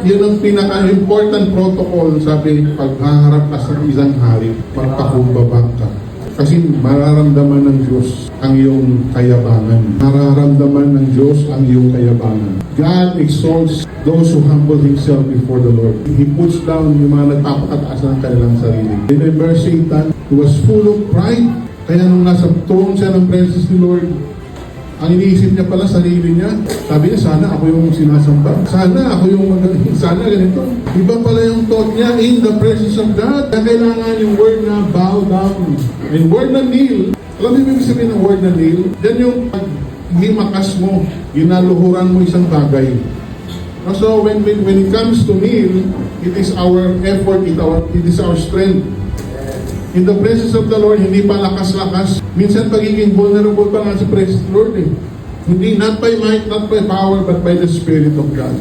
yun ang pinaka-important protocol, sabi, paghaharap ka sa isang hari, magpakumbaba ka. Kasi mararamdaman ng Diyos ang iyong kayabangan. Mararamdaman ng Diyos ang iyong kayabangan. God exalts those who humble Himself before the Lord. He puts down yung mga nagpapakataas ng kanilang sarili. Remember Satan, he was full of pride. Kaya nung nasa throne siya ng presence ni Lord, ang iniisip niya pala sarili niya. Sabi niya, sana ako yung sinasamba. Sana ako yung magaling. Sana ganito. Iba pala yung thought niya in the presence of God. Kaya kailangan yung word na bow down. And word na kneel. Alam niyo ibig sabihin ng word na kneel? Yan yung himakas mo. Ginaluhuran mo isang bagay. So when it comes to kneel, it is our effort, it is our strength. In the presence of the Lord, hindi pa lakas-lakas. Minsan pagiging vulnerable pa nga sa presence of the Lord. Hindi, not by might, not by power, but by the Spirit of God.